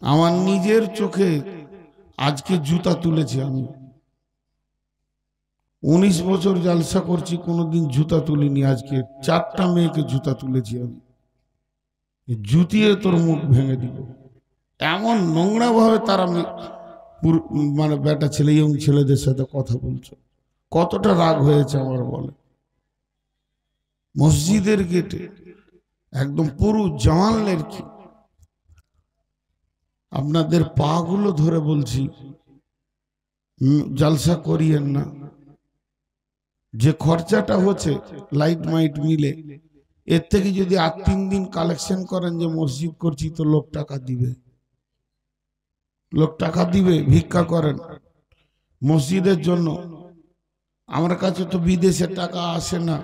আমার নিজের চোখে আজকে জুতা তুলেছি আমি। 19 বছর জালসা করছি, কোনোদিন জুতা তুলিনি। আজকে 4টা মেয়েকে জুতা তুলেছি আমি। জুতিয়ে তোর মুখ ভেঙে দিব, এমন নোংরা ভাবে তারা মানে বেটা ছেলে ইয়ং ছেলেদের সাথে কথা বলছো। কতটা রাগ হয়েছে আমার বলে। মসজিদের গেটে একদম পুরো জামালের কি, আপনাদের পা গুলো ধরে বলছি জালসা করিয়েন না। যে খরচাটা হচ্ছে লাইট মাইট মিলে, এর থেকে যদি 3 দিন কালেকশন করেন যে মসজিদ করছি, তো লোক টাকা দিবে, লোক টাকা দিবে। ভিক্ষা করেন মসজিদের জন্য। আমার কাছে তো বিদেশে টাকা আসে না।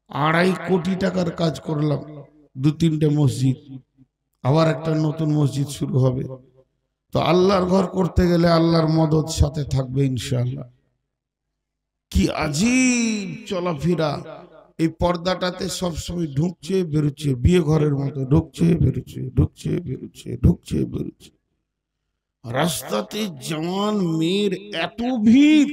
2.5 কোটি টাকার কাজ করলাম, 2-3টে মসজিদ, আবার একটা নতুন মসজিদ শুরু হবে। তো আল্লাহর ঘর করতে গেলে আল্লাহর মদদ সাথে থাকবে ইনশাআল্লাহ। কি আজীব চলাফেরা! এই পর্দাটাতে সবসময় ঢুকছে বেরোচ্ছে, বিয়ে ঘরের মতো ঢুকছে বেরোচ্ছে, ঢুকছে বেরোচ্ছে, ঢুকছে বেরোচ্ছে। রাস্তাতে জওয়ান মেয়ের এত ভিড়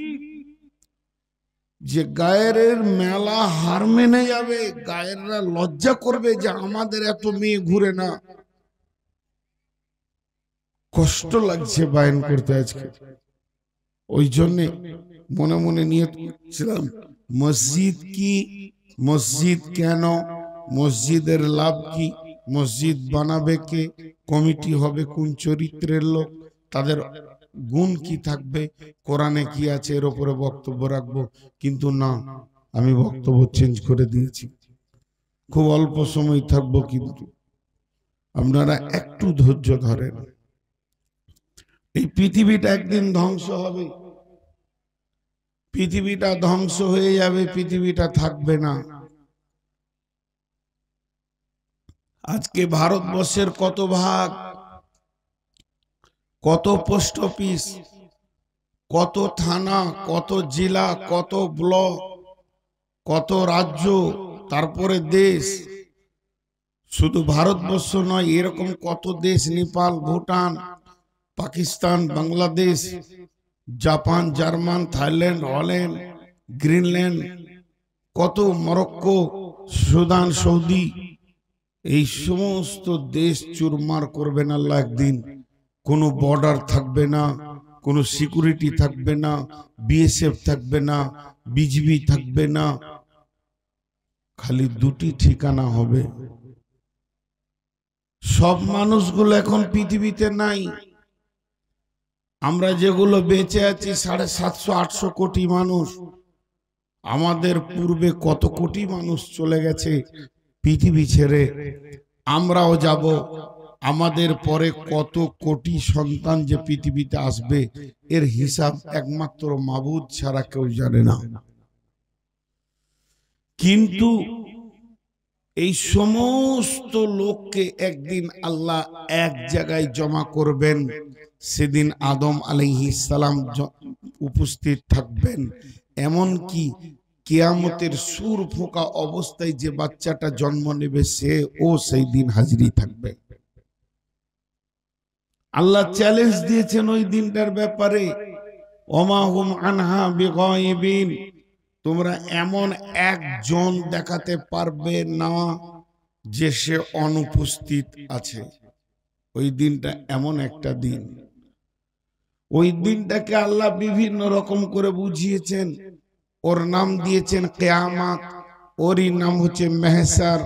যে গায়ের মেলা হার মেনে যাবে, গায়েররা লজ্জা করবে যে আমাদের এত মেয়ে ঘুরে না। কষ্ট লাগছে বায়ান করতে আজকে। ওই জন্যে মনে মনে নিয়ত করছিলাম, মসজিদ কি, মসজিদ কেন, মসজিদের লাভ কি, মসজিদ বানাবে কে, কমিটি হবে কোন চরিত্রের লোক, তাদের গুণ কি থাকবে, কোরআনে কি আছে, এর উপরে বক্তব্য রাখবো। কিন্তু না, আমি বক্তব্য চেঞ্জ করে দিয়েছি। খুব অল্প সময় থাকবো, কিন্তু আপনারা একটু ধৈর্য ধরেন। এই পৃথিবীটা একদিন ধ্বংস হবে, পৃথিবীটা ধ্বংস হয়ে যাবে, পৃথিবীটা থাকবে না। আজকে ভারতবর্ষের কত ভাগ, কত পোস্ট অফিস, কত থানা, কত জেলা, কত ব্লক, কত রাজ্য, তারপরে দেশ। শুধু ভারতবর্ষ নয়, এরকম কত দেশ, Nepal, Bhutan, Pakistan, Bangladesh, Japan, German, Thailand, Holland, Greenland, কত মরক্কো, সুদান, সৌদি, এই সমস্ত দেশ চুরমার করবেন আল্লাহ একদিন। কোনো বর্ডার থাকবে না, কোনো সিকিউরিটি থাকবে না, বিএসএফ থাকবে না, বিজিবি থাকবে না, খালি 2টি ঠিকানা হবে। সব মানুষগুলো এখন পৃথিবীতে নাই। আমরা যেগুলো বেঁচে আছি 750-800 কোটি মানুষ, আমাদের পূর্বে কত কোটি মানুষ চলে গেছে পৃথিবী ছেড়ে। আমরাও যাব। আমাদের পরে কত কোটি সন্তান যে পৃথিবীতে আসবে, এর হিসাব একমাত্র মাবুদ ছাড়া কেউ জানে না। কিন্তু এই সমস্ত লোককে একদিন আল্লাহ এক জায়গায় জমা করবেন। সেদিন আদম আলাইহিস সালাম উপস্থিত থাকবেন। এমন কি কিয়ামতের সুর ফোঁকা অবস্থায় যে বাচ্চাটা জন্ম নেবে, সে ও সেই দিন হাজিরি থাকবে। আল্লাহ চ্যালেঞ্জ দিয়েছেন ওই দিনটার ব্যাপারে, ওমা হুম আনহা বিগাইবিন, তোমরা এমন একজন দেখাতে পারবে না যে সে অনুপস্থিত আছে। ওই দিনটা এমন একটা দিন, ওই দিনটাকে আল্লাহ বিভিন্ন রকম করে বুঝিয়েছেন। ওর নাম দিয়েছেন কিয়ামত, ওরই নাম হচ্ছে মেহসার,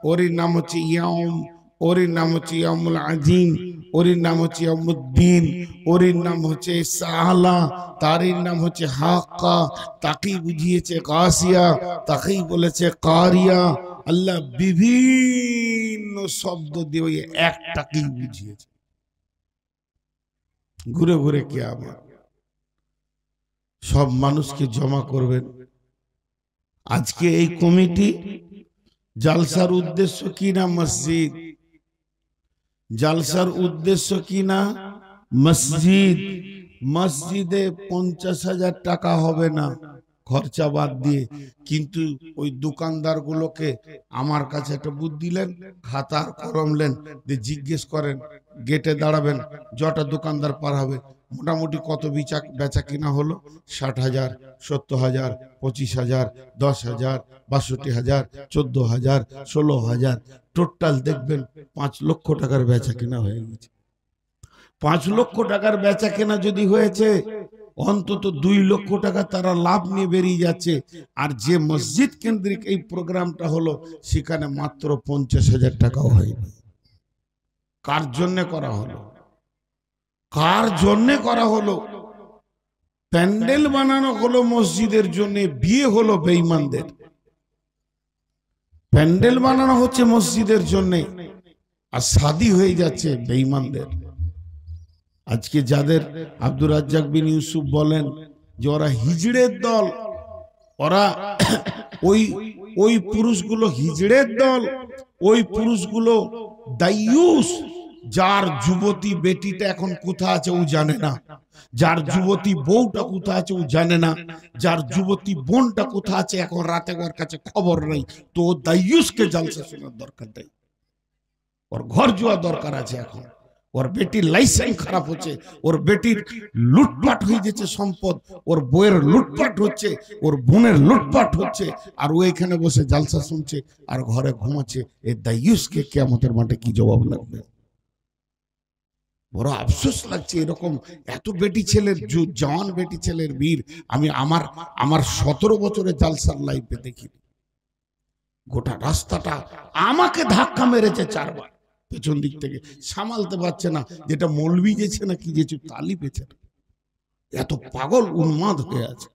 ওরই নাম হচ্ছে ইয়াউম, ওরই নাম হচ্ছে ইয়াউমুল আযীম, ওরই নাম হচ্ছে ইয়াউমুদ্দিন, ওরই নাম হচ্ছে সাহলা, তারই নাম হচ্ছে হাক্কা, তাকেই বুঝিয়েছে গাসিয়া, তাকেই বলেছে কারিয়া। আল্লাহ বিভিন্ন শব্দ দিয়ে ওই একটাকেই বুঝিয়েছে। ঘুরে ঘুরে কিয়ামত, সব মানুষকে জমা করবেন। আজকে এই কমিটি জালসার উদ্দেশ্য কি না মসজিদ, জালসার উদ্দেশ্য কি না মসজিদ। মসজিদে 50,000 টাকা হবে না, খরচা বাদ দিয়ে। কিন্তু ওই দোকানদারগুলোকে আমার কাছে একটা বুদ্ধি দিলেন, খাতা আর কলম নেন, দিয়ে জিজ্ঞেস করেন, গেটে দাঁড়াবেন, যটা দোকানদার পার হবে মোটামুটি কত বেচা কিনা হলো। 60,000, 70,000, 25,000, 10,000, 62,000, 14,000, 16,000, টোটাল দেখবেন 5 লক্ষ টাকার বেচা কিনা হয়ে গেছে। 5 লক্ষ টাকার বেচা কেনা যদি হয়েছে, অন্তত 2 লক্ষ টাকা তারা লাভ নিয়ে বেরিয়ে যাচ্ছে। আর যে মসজিদ কেন্দ্রিক এই প্রোগ্রামটা হলো, সেখানে মাত্র 50,000 টাকাও হয়নি। কার জন্য করা হলো? কার জন্য করা হলো? প্যান্ডেল বানানো হলো মসজিদের জন্য, বিয়ে হলো বেঈমানদের। প্যান্ডেল বানানো হচ্ছে মসজিদের জন্য, আর শাদী হয়ে যাচ্ছে বেঈমানদের। আজকে যাদের আব্দুর রাজ্জাক বিন ইউসুফ বলেন যে ওরা হিজড়ের দল, ওরা ওই পুরুষগুলো হিজড়ের দল, ওই পুরুষগুলো দাইয়ুস। যার যুবতী বেটিটা এখন কোথায় আছে ও জানে না, যার যুবতী বউটা কোথায় আছে ও জানে না, যার যুবতী বোনটা কোথায় আছে এখন রাতে ওর কাছে খবর নেই। তো দাইয়ুসকে জালসা শোনার দরকার নেই, ওর ঘর যাওয়া দরকার আছে। এখন ওর বেটির লাইসেন্স খারাপ হচ্ছে, ওর বেটির লুটপাট হয়ে যাচ্ছে সম্পদ, ওর বউয়ের লুটপাট হচ্ছে, ওর বোনের লুটপাট হচ্ছে, আর ও এখানে বসে জালসা শুনছে আর ঘরে ঘুমাচ্ছে। এই দাইয়ুসকে কিয়ামতের মাঠে কি জবাব লাগবে? বড় আফসোস লাগছে। এরকম এত বেটি ছেলের, জওয়ান বেটি ছেলের বীর আমি আমার 17 বছরের জালসার লাইফে দেখিনি। গোটা রাস্তাটা আমাকে ধাক্কা মেরেছে 4 বার পেছন দিক থেকে, সামালতে পারছে না। যেটা মৌলবি যেছে না কি যেছে তালি পেছে না, এত পাগল উন্মাদ হয়ে আছে।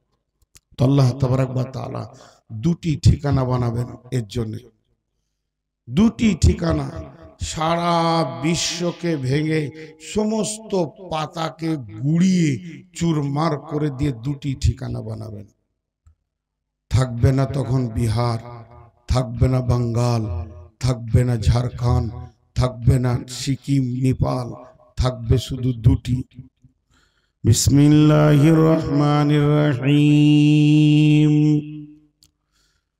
তো আল্লাহ তাবারাক ওয়া তাআলা 2টি ঠিকানা বানাবেন এর জন্য। 2টি ঠিকানা সারা বিশ্বকে ভেঙে সমস্ত পাতাকে গুড়িয়ে চুরমার করে দিয়ে 2টি ঠিকানা বানাবেন। থাকবে না তখন বিহার, থাকবে না বাঙ্গাল, থাকবে না ঝাড়খণ্ড, থাকবে না সিকিম, নেপাল, থাকবে শুধু 2টি। বিসমিল্লাহির রহমানির রহিম।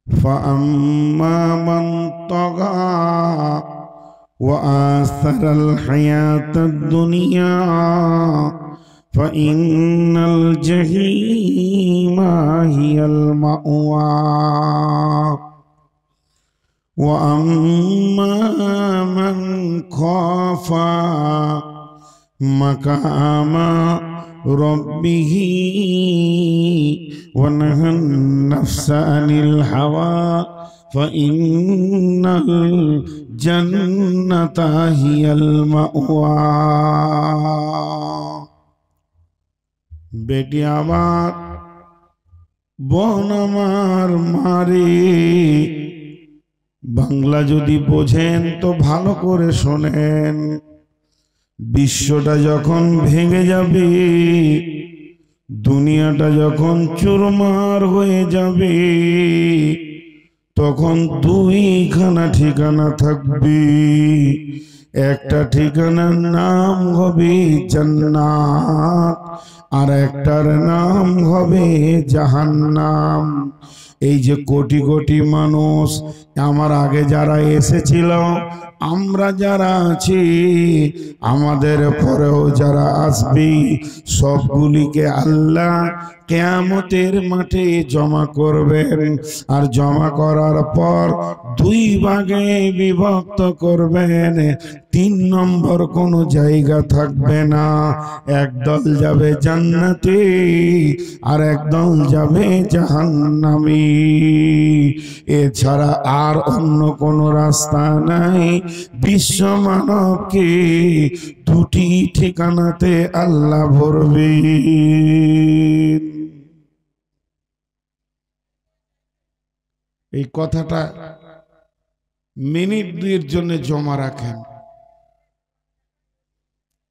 ফাআম্মা মান তাগা ওয়া আসারাল হায়াতাদ দুনিয়া ফাইন্নাল জাহিমা হিয়াল মাওয়া وأما من خاف مقام ربه ونهى النفس عن الهوى فإن الجنة هي المأوى। बेटी आबाद বোন আমার মারে, বাংলা যদি বোঝেন তো ভালো করে শোনেন। বিশ্বটা যখন ভেঙে যাবে, দুনিয়াটা যখন চুরমার হয়ে যাবে, তখন 2খানা ঠিকানা থাকবে। একটা ঠিকানার নাম হবে জান্নাত, আর একটার নাম হবে জাহান্নাম। এই যে কোটি কোটি মানুষ আমার আগে যারা এসেছিল, আমরা যারা আছি, আমাদের পরেও যারা আসবে, সবগুলিকে আল্লাহ কিয়ামতের মাঠে জমা করবেন। আর জমা করার পর 2 ভাগে বিভক্ত করবেন। 3 নম্বর কোনো জায়গা থাকবে না। একদল যাবে জান্নাতে, আর একদল যাবে জাহান্নামে। এছাড়া আর অন্য কোনো রাস্তা নাই। বিশ্ব মানবকে 2টি ঠিকানাতে আল্লাহ ভরবে। এই কথাটা মিনিট 2-এর জন্য জমা রাখেন।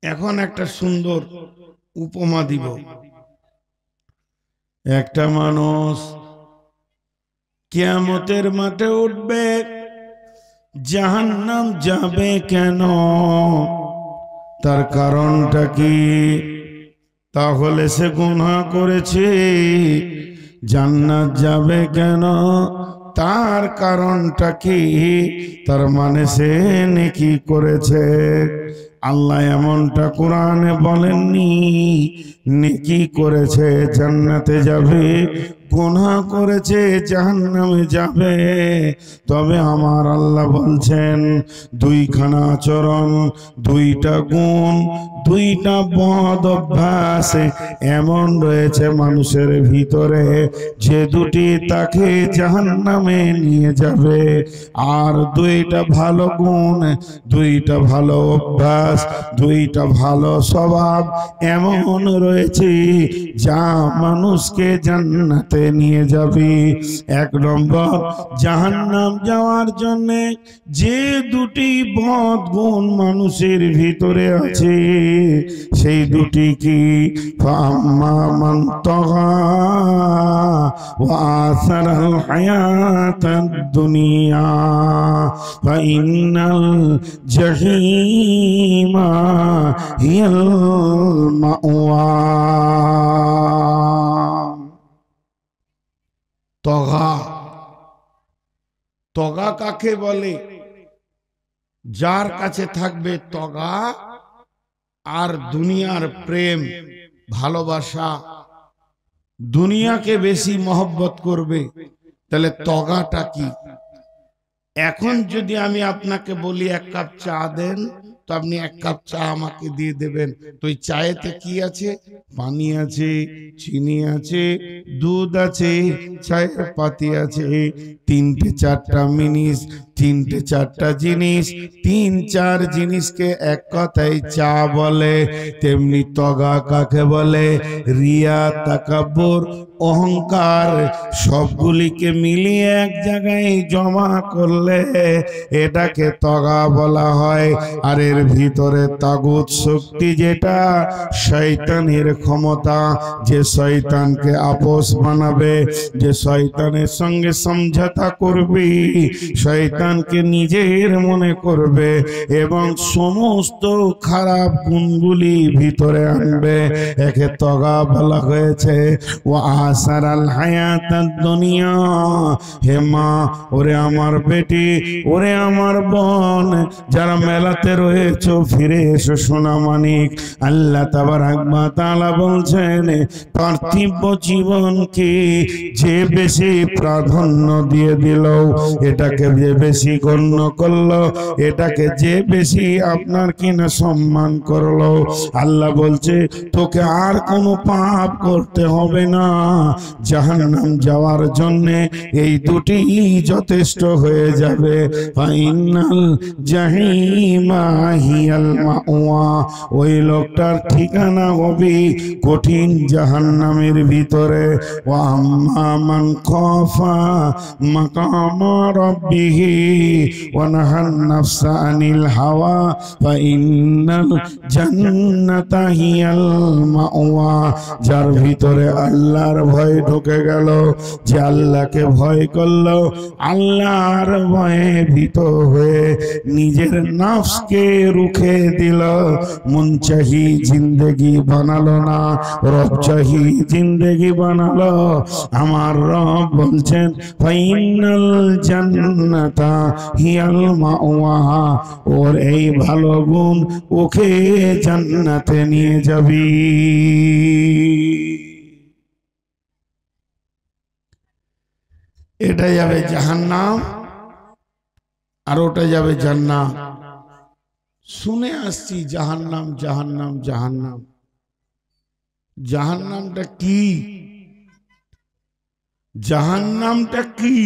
এখন একটা সুন্দর উপমা দিব। একটা মানুষ কিয়ামতের মাঠে উঠবে, জাহান্নাম যাবে কেন? তার কারণটা কি? তাহলে সে গুনাহ করেছে, জান্নাত যাবে কেন? তার কারণটা কি? তার মানে সে নেকি করেছে। আল্লাহ এমনটা কোরআনে বলেননি নেকি করেছে জান্নাতে যাবে, গুনাহ করেছে জাহান্নামে যাবে। তবে আমার আল্লাহ বলছেন দুইখানা আচরণ, দুইটা গুণ, দুইটা বদ অভ্যাস এমন রয়েছে মানুষের ভিতরে যে দুটি তাকে জাহান্নামে নিয়ে যাবে। আর দুইটা ভালো গুণ, দুইটা ভালো অভ্যাস, দুইটা ভালো স্বভাব এমন রয়েছে যা মানুষকে জান্নাতে নিয়ে যাবে। এক নম্বর, জাহান্নাম যাওয়ার জন্য যে দুটি বদ গুণ মানুষের ভিতরে আছে সেই দুটি কি? ফাম্মা মান তাগা ওয়া আসারাল হায়াতাদ দুনিয়া ফাইন্নাল জাহিমা হিয়াল মাওয়া। তগা, তগা কাকে বলে? যার কাছে থাকবে তগা আর দুনিয়ার প্রেম ভালোবাসা, দুনিয়াকে বেশি মহব্বত করবে, তাহলে তগাটা কি? এখন যদি আমি আপনাকে বলি এক কাপ চা দেন, তো আপনি এক কাপ চা আমাকে দিয়ে দেবেন। তো ওই চায়েতে কি আছে? পানি আছে, চিনি আছে, দুধ আছে, চায়ের পাতি আছে, তিনটে চারটা জিনিস, তিনটে চারটা জিনিস, তিন চার জিনিসকে এক কথায় চা বলে। তেমনি তগা কাকে বলে? রিয়া, তাকাব্বুর, অহংকার সবগুলিকে মিলিয়ে এক জায়গায় জমা করলে এটাকে তগা বলা হয়। আর এর ভিতরে তাগুত শক্তি, যেটা শয়তানের ক্ষমতা, যে শয়তানকে আপোষ বানাবে, যে শয়তানের সঙ্গে সমঝোতা করবে, শয়তানকে নিজের মনে করবে এবং সমস্ত খারাপ গুণগুলি ভিতরে আনবে, একে তগা বলা হয়েছে। ও আসারাল হায়াতাদ দুনিয়া, হে মা, ওরে আমার বেটি, ওরে আমার বোন, যারা মেলাতে রয়েছে ফিরে এসো সোনা মানিক। আল্লাহ তাবারাক ওয়া তাআলা বলছেন পার্থিব জীবনকে যে বেশি প্রাধান্য দিয়ে দিল, এটাকে যে বেশি গণ্য করলো, এটাকে যে বেশি আপনার কিনা সম্মান করলো, আল্লাহ বলছে তোকে আর কোনো পাপ করতে হবে না। জাহান্নাম যাওয়ার জন্য এই দুটি যথেষ্ট হয়ে যাবে। ফাইনাল জাহিমা হিয়াল মাওয়া, ওই লোকটার ঠিকানা হবে কঠিন জাহান্নামের ভিতরে। ওয়া আম্মা মান খাফা মাকামা রাব্বিহি ওয়া নাহান নাফসা আনিল হাওয়া ফাইনাল জান্নাতা হিয়াল মাওয়া, যার ভিতরে আল্লাহর ভয় ঢুকে গেল, যে আল্লাহকে ভয় করলো, আল্লাহর ভয়ে ভীত হয়ে নিজের নফসকে রুখে দিল, মনচাহি জিন্দেগি বানালো না, রবচাহি জিন্দেগি বানালো, আমার রব বলছেন ফাইনাল জান্নাতা হিয়াল মাওয়া, ওর এই ভালো গুণ ওকে জান্নাতে নিয়ে যাবি। এটা যাবে জাহান্নাম আর ওটা যাবে জান্নাত। শুনে আসছি জাহান্নাম জাহান্নাম জাহান্নাম। জাহান্নামটা কি? জাহান্নামটা কি?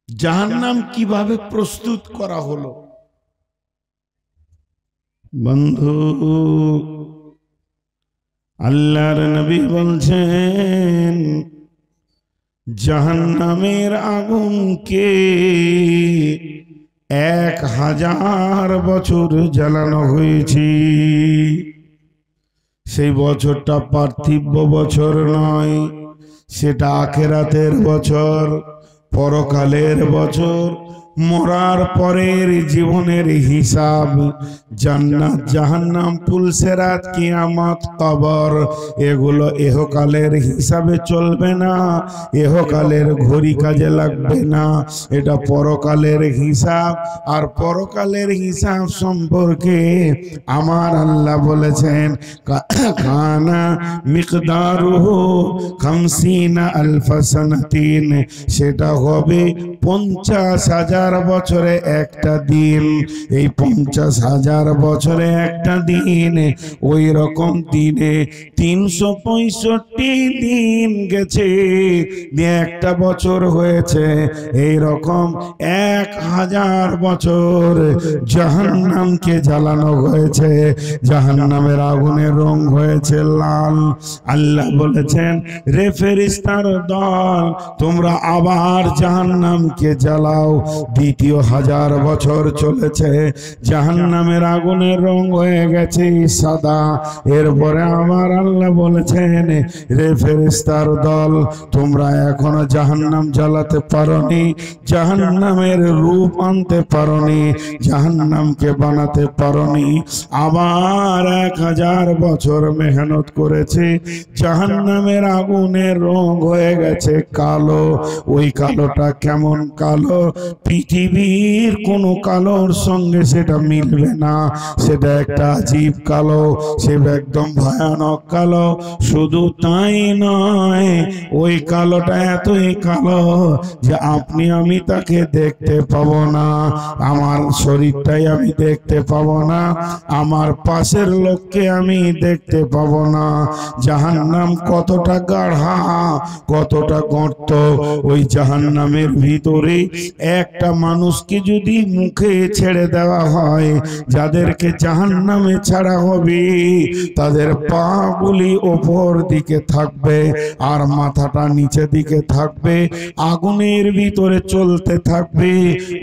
জাহান্নাম কিভাবে প্রস্তুত করা হলো? বন্ধু, আল্লাহর নবী বলছেন জাহান্নামের আগুনকে 1000 বছর জ্বালানো হয়েছে। সেই বছরটা পার্থিব বছর নয়, সেটা আখিরাতের বছর, পরকালের বছর, মরার পরের জীবনের হিসাব, জান্নাত জাহান্নাম, পুলসেরাত, কিয়ামত, কবর, এগুলো এহকালের হিসাবে চলবে না, এহকালের ঘড়ি কাজে লাগবে না, এটা পরকালের হিসাব। আর পরকালের হিসাব সম্পর্কে আমার আল্লাহ বলেছেন, কানা মিকদারুহু 50 আলফ সানাতিন, সেটা হবে 50,000 বছরে একটা দিন। এই 50,000 বছরে একটা দিন, ওই রকম দিনে 365 দিন গেছে, একটা বছর হয়েছে। এই রকম 1000 বছর জাহান্নামকে জ্বালানো হয়েছে, জাহান্নামের আগুনের রং হয়েছে লাল। আল্লাহ বলেছেন, রে ফেরেশতার দল, তোমরা আবার জাহান্নামকে জ্বালাও। দ্বিতীয় 1000 বছর চলেছে, জাহান্নামের আগুনের রং হয়ে গেছে সাদা। এরপরে আমার আল্লাহ বলেছেন, রে ফেরেশতার দল, তোমরা এখনো জাহান্নাম জ্বালাতে পারোনি, জাহান্নামের রূপ আনতে পারোনি, জাহান্নামকে বানাতে পারোনি। আবার 1000 বছর মেহনত করেছে, জাহান্নামের আগুনের রং হয়ে গেছে কালো। ওই কালোটা কেমন কালো? পৃথিবীর কোন কালোর সঙ্গে সেটা মিলবে না, সেটা একটা আজীব কালো, সে একদম ভয়ানক কালো। শুধু তাই নয়, ওই কালোটা এতই কালো যে আপনি আমি তাকে দেখতে পাবো না, আমার শরীরটাই আমি দেখতে পাবো না, আমার পাশের লোককে আমি দেখতে পাবো না। জাহান্নাম কতটা গাঢ়া, কতটা গর্ত! ওই জাহান্নামের ভিতরে একটা মানুষকে যদি মুখে ছেড়ে দেওয়া হয়, যাদেরকে জাহান্নামে ছাড়া হবে তাদের পা গুলি ওপর দিকে থাকবে আর মাথাটা নিচে দিকে থাকবে, আগুনের ভিতরে চলতে থাকবে।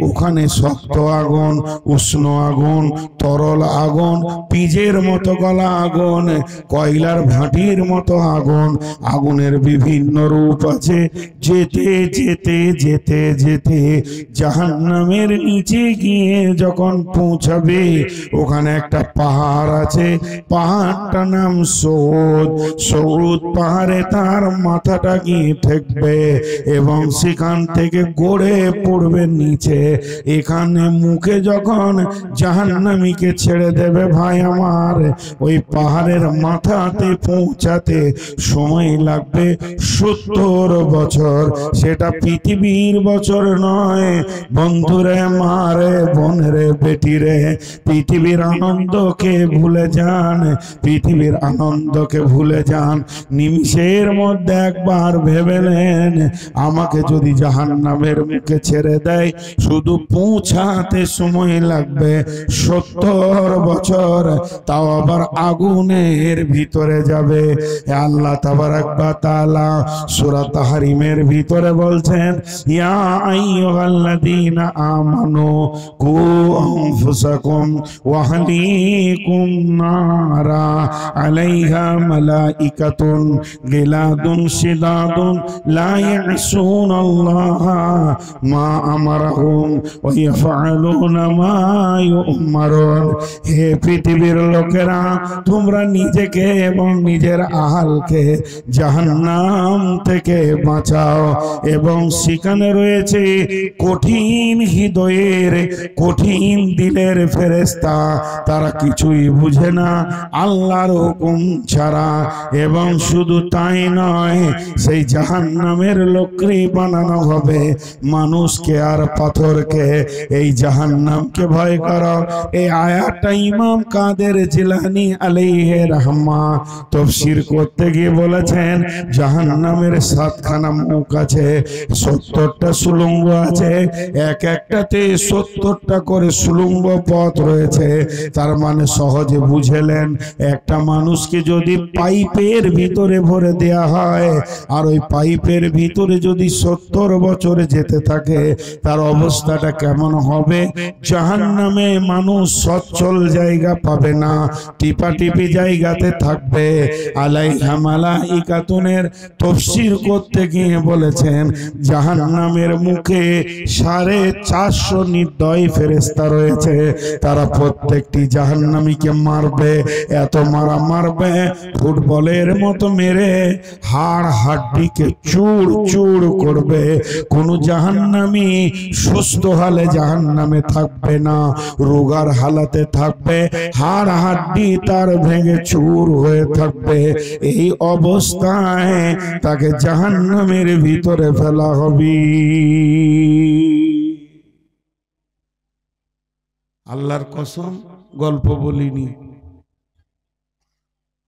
ওখানে শক্ত আগুন, উষ্ণ আগুন, তরল আগুন, পিজের মতো গলা আগুন, কয়লার ভাটির মতো আগুন। আগুনের বিভিন্ন রূপ আছে। যেতে যেতে যেতে যেতে জাহান্নামের নিচে গিয়ে যখন পৌঁছাবে, ওখানে একটা পাহাড় আছে, পাহাড়টা নাম সৌদ। সৌদ পাহাড়ে তার মাথাটা গিয়ে ঠেকবে এবং সেখান থেকে গড়ে পড়বে নিচে। এখানে মুখে যখন জাহান্নামীকে ছেড়ে দেবে ভাই আমার, ওই পাহাড়ের মাথাতে পৌঁছাতে সময় লাগবে 70 বছর। সেটা পৃথিবীর বছর নয় বন্ধুরে, মারে, বোনরে, বেটিরে, পৃথিবীর আনন্দকে ভুলে যান, পৃথিবীর আনন্দকে ভুলে যান। নিমিষের মধ্যে একবার ভেবেলেন, আমাকে যদি জাহান্নামের মুখে ছেড়ে দেয়, শুধু পৌঁছাতে সময় লাগবে 70 বছর, তাও আবার আগুনের ভিতরে যাবে। আল্লাহ তাবারাক ওয়া তাআলা সূরা তাহরিমের ভিতরে বলছেন, ইয়া আইয়ুহাল্লাযীনা আমানু কু আনফুসাকুম ওয়া আহলিকুম নারা আলাইহা মালাইকাতুন গিলাদুন শিদাদুন লা ইয়াসুনাল্লাহা মা আমারহুম ওয়া ইয়াফআলুনা মা ইউমারুন। হে পৃথিবীর লোকেরা, তোমরা নিজেকে এবং নিজের আহালকে জাহান্নাম থেকে বাঁচাও। এবং সেখানে রয়েছে কঠিন হৃদয়ের, কঠিন দিলের ফেরেশতা, তারা কিছুই বুঝে না আল্লাহর হুকুম ছাড়া। এবং শুধু তাই নয়, সেই জাহান্নামের লোককে বানানো হবে মানুষকে আর পাথরকে। এই জাহান্নামকে ভয় করো। এই আয়াতটা ইমাম কাদের জিলানী আলাইহি রাহমা তাফসীর করতে গিয়ে বলেছেন, জাহান্নামের 7খানা মুখ আছে, 70টা সুলঙ্গ আছে, এক একটাতে 70টা করে সুলঙ্গ পথ রয়েছে। তার মানে সহজে বুঝলেন, একটা মানুষকে যদি পাইপের ভিতরে ভরে দেয়া হয় আর ওই পাইপের ভিতরে যদি 70 বছর যেতে থাকে, তার অবস্থাটা কেমন হবে? জাহান্নামে মানুষ সচ্ছল জায়গা পাবে না, টিপাটিপি জায়গাতে থাকবে। আলাইহা মালাইকাতুনের তাফসীর করতে গিয়ে বলেছেন, জাহান্নামের মুখে 450 নির্দয় ফেরেশতা রয়েছে, তারা প্রত্যেকটি জাহান্নামীকে মারবে, এত মারবে ফুটবলের মতো মেরে হাড় হাড্ডিকে চূড় চূড় করবে। কোন জাহান্নামী সুস্থ হালে জাহান্নামে থাকবে না, রোগার হালাতে থাকবে, হাড় হাড্ডি তার ভেঙে চূর হয়ে থাকবে। এই অবস্থায় তাকে জাহান্নামের ভিতরে ফেলা হবে। আল্লাহর কসম, গল্প বলিনি।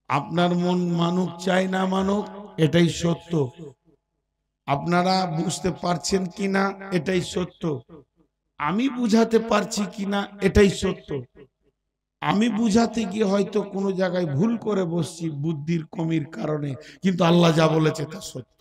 আপনার মন মানুক চাই না মানুক, এটাই সত্য। আপনারা বুঝতে পারছেন কিনা এটাই সত্য, আমি বুঝাতে পারছি কিনা এটাই সত্য। আমি বুঝাতে গিয়ে হয়তো কোনো জায়গায় ভুল করে বসছি বুদ্ধির কমির কারণে, কিন্তু আল্লাহ যা বলেছে তা সত্য।